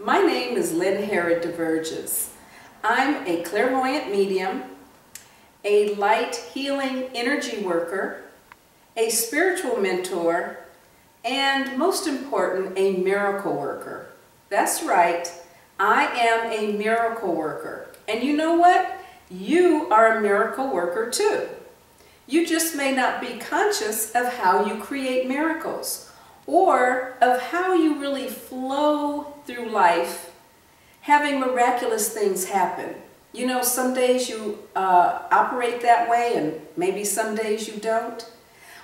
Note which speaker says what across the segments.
Speaker 1: My name is Herod-DeVerges. I'm a clairvoyant medium, a light healing energy worker, a spiritual mentor, and most important, a miracle worker. That's right, I am a miracle worker. And you know what? You are a miracle worker too. You just may not be conscious of how you create miracles or of how you really flow through life, having miraculous things happen. You know, some days you operate that way and maybe some days you don't.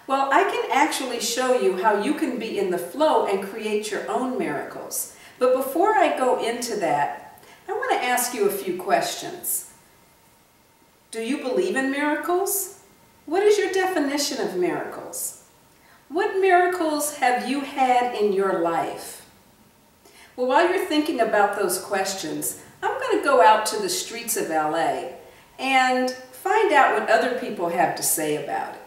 Speaker 1: Well, I can actually show you how you can be in the flow and create your own miracles. But before I go into that, I want to ask you a few questions. Do you believe in miracles? What is your definition of miracles? What miracles have you had in your life? Well, while you're thinking about those questions, I'm going to go out to the streets of LA and find out what other people have to say about it.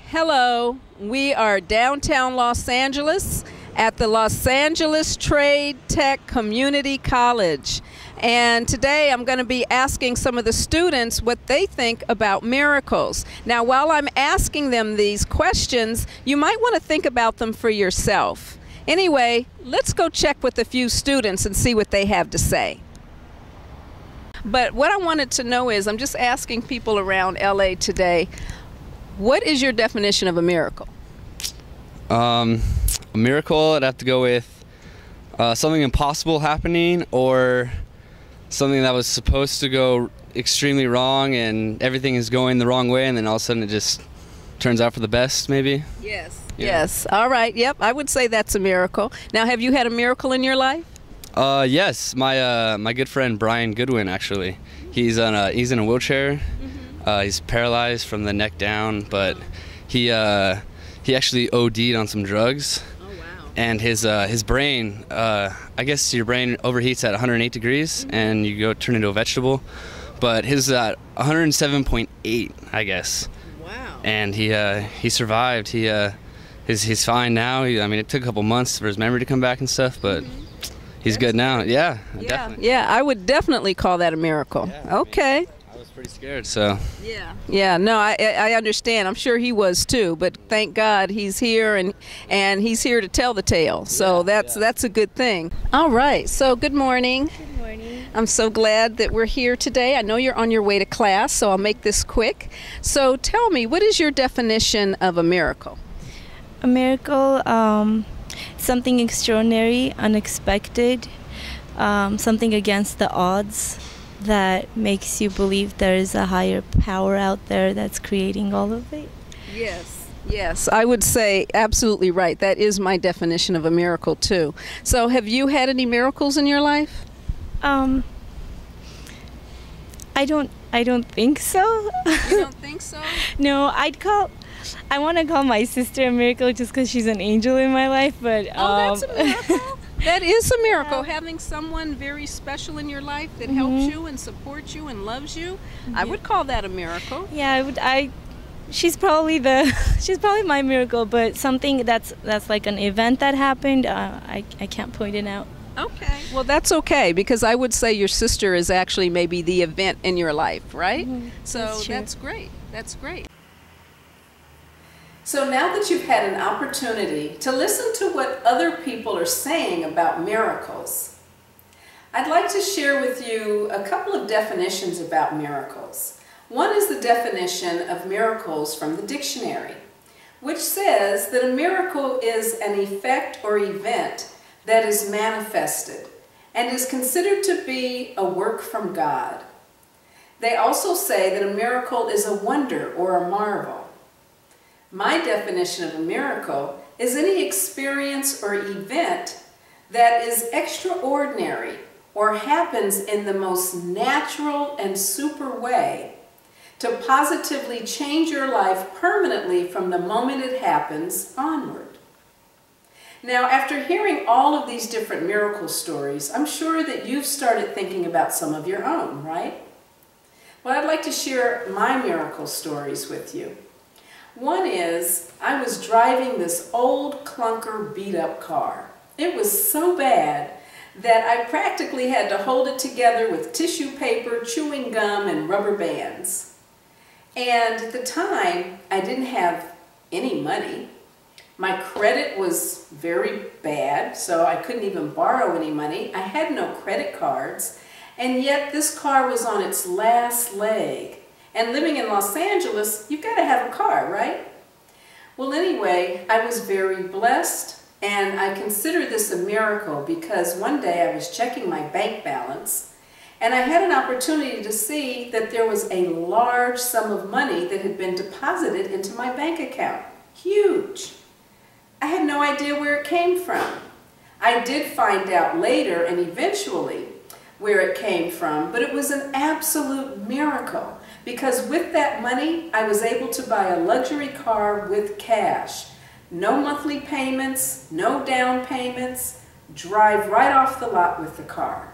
Speaker 1: Hello, we are downtown Los Angeles at the Los Angeles Trade Tech Community College. And today I'm going to be asking some of the students what they think about miracles. Now, while I'm asking them these questions, you might want to think about them for yourself. Anyway, let's go check with a few students and see what they have to say. But what I wanted to know is, I'm just asking people around LA today, what is your definition of a miracle?
Speaker 2: A miracle, I'd have to go with something impossible happening, or something that was supposed to go extremely wrong and everything is going the wrong way, and then all of a sudden it just turns out for the best, maybe?
Speaker 1: Yes.
Speaker 2: Yeah.
Speaker 1: Yes. All right. Yep. I would say that's a miracle. Now, have you had a miracle in your life?
Speaker 2: Yes. My good friend Brian Goodwin, actually. He's in a wheelchair. He's paralyzed from the neck down, but he actually OD'd on some drugs.
Speaker 1: Oh, wow.
Speaker 2: And his brain, I guess your brain overheats at 108 degrees, and you go turn into a vegetable. But his at 107.8, I guess.
Speaker 1: Wow.
Speaker 2: And he survived. He's fine now. I mean, it took a couple months for his memory to come back and stuff, but he's good now. Yeah, definitely.
Speaker 1: Yeah, I would definitely call that a miracle.
Speaker 2: Yeah,
Speaker 1: okay.
Speaker 2: I was pretty scared, so.
Speaker 1: Yeah, no, I understand. I'm sure he was too, but thank God he's here, and he's here to tell the tale. So that's a good thing. All right, so good morning.
Speaker 3: Good morning.
Speaker 1: I'm so glad that we're here today. I know you're on your way to class, so I'll make this quick. So tell me, what is your definition of a miracle?
Speaker 3: A miracle, something extraordinary, unexpected, something against the odds that makes you believe there is a higher power out there that's creating all of it.
Speaker 1: Yes, I would say absolutely right. That is my definition of a miracle too. So have you had any miracles in your life?
Speaker 3: I don't think so.
Speaker 1: You don't think so?
Speaker 3: No, I want to call my sister a miracle just because she's an angel in my life, but
Speaker 1: that's a miracle. That is a miracle, having someone very special in your life that helps you and supports you and loves you. I would call that a miracle.
Speaker 3: Yeah, she's probably my miracle, but something that's like an event that happened, I can't point it out.
Speaker 1: Okay. Well, that's okay, because I would say your sister is actually maybe the event in your life, right? So that's great. That's great. So now that you've had an opportunity to listen to what other people are saying about miracles, I'd like to share with you a couple of definitions about miracles. One is the definition of miracles from the dictionary, which says that a miracle is an effect or event that is manifested and is considered to be a work from God. They also say that a miracle is a wonder or a marvel. My definition of a miracle is any experience or event that is extraordinary or happens in the most natural and super way to positively change your life permanently from the moment it happens onward. Now, after hearing all of these different miracle stories, I'm sure that you've started thinking about some of your own, right? Well, I'd like to share my miracle stories with you. One is, I was driving this old clunker beat-up car. It was so bad that I practically had to hold it together with tissue paper, chewing gum, and rubber bands. And at the time, I didn't have any money. My credit was very bad, so I couldn't even borrow any money. I had no credit cards, and yet this car was on its last leg. And living in Los Angeles, you've got to have a car, right? Well, anyway, I was very blessed, and I consider this a miracle because one day I was checking my bank balance, and I had an opportunity to see that there was a large sum of money that had been deposited into my bank account. Huge. I had no idea where it came from. I did find out later and eventually where it came from, but it was an absolute miracle because with that money, I was able to buy a luxury car with cash. No monthly payments, no down payments, drive right off the lot with the car.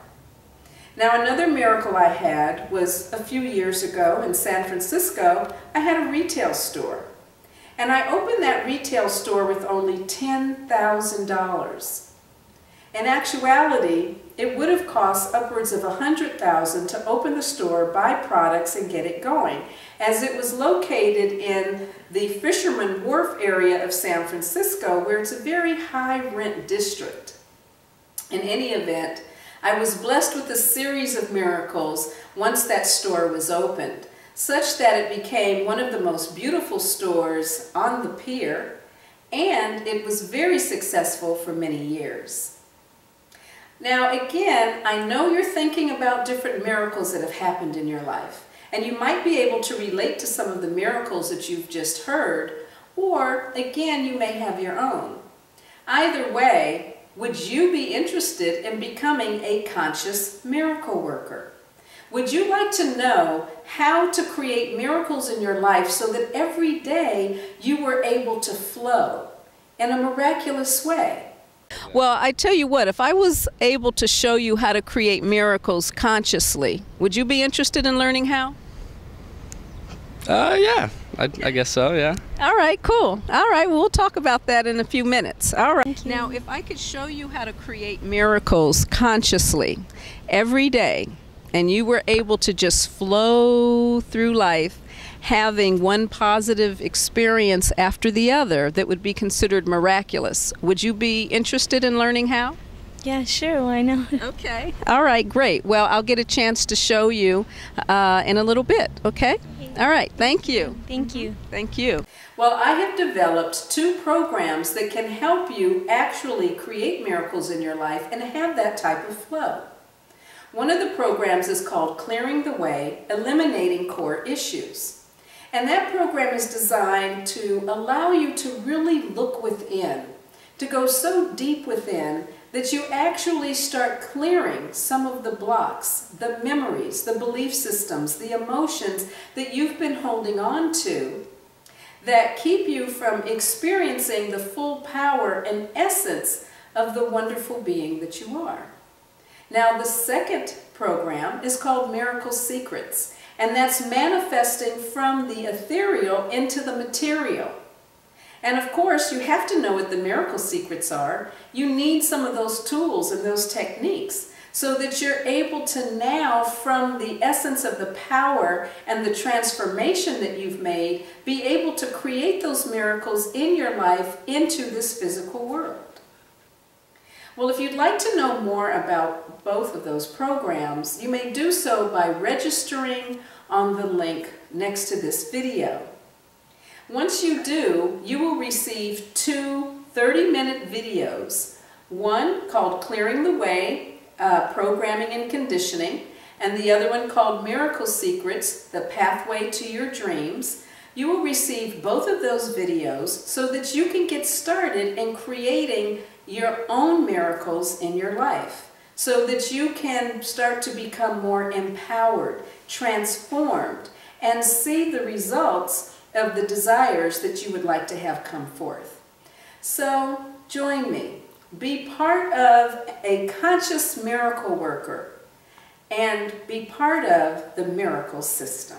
Speaker 1: Now, another miracle I had was a few years ago in San Francisco. I had a retail store. And I opened that retail store with only $10,000. In actuality, it would have cost upwards of $100,000 to open the store, buy products, and get it going, as it was located in the Fisherman Wharf area of San Francisco, where it's a very high rent district. In any event, I was blessed with a series of miracles once that store was opened, such that it became one of the most beautiful stores on the pier, and it was very successful for many years. Now again, I know you're thinking about different miracles that have happened in your life, and you might be able to relate to some of the miracles that you've just heard, or again, you may have your own. Either way, would you be interested in becoming a conscious miracle worker? Would you like to know how to create miracles in your life so that every day you were able to flow in a miraculous way?
Speaker 4: Well, I tell you what, if I was able to show you how to create miracles consciously, would you be interested in learning how?
Speaker 2: Yeah, I guess so, yeah.
Speaker 4: All right, cool. All right, well, we'll talk about that in a few minutes. All right.
Speaker 3: Thank you.
Speaker 4: Now, if I could show you how to create miracles consciously every day, and you were able to just flow through life, having one positive experience after the other that would be considered miraculous, would you be interested in learning how?
Speaker 3: Yeah, sure, why not?
Speaker 4: Okay. All right, great. Well, I'll get a chance to show you in a little bit, okay? All right, thank you.
Speaker 3: Thank you.
Speaker 4: Thank you.
Speaker 1: Well, I have developed 2 programs that can help you actually create miracles in your life and have that type of flow. One of the programs is called Clearing the Way, Eliminating Core Issues. And that program is designed to allow you to really look within, to go so deep within that you actually start clearing some of the blocks, the memories, the belief systems, the emotions that you've been holding on to that keep you from experiencing the full power and essence of the wonderful being that you are. Now, the second program is called Miracle Secrets, and that's manifesting from the ethereal into the material. And of course, you have to know what the miracle secrets are. You need some of those tools and those techniques so that you're able to now, from the essence of the power and the transformation that you've made, be able to create those miracles in your life into this physical world. Well, if you'd like to know more about both of those programs, you may do so by registering on the link next to this video. Once you do, you will receive 2 30-minute videos, one called Clearing the Way, Programming and Conditioning, and the other one called Miracle Secrets, The Pathway to Your Dreams. You will receive both of those videos so that you can get started in creating your own miracles in your life, so that you can start to become more empowered, transformed, and see the results of the desires that you would like to have come forth. So join me. Be part of a conscious miracle worker and be part of the miracle system.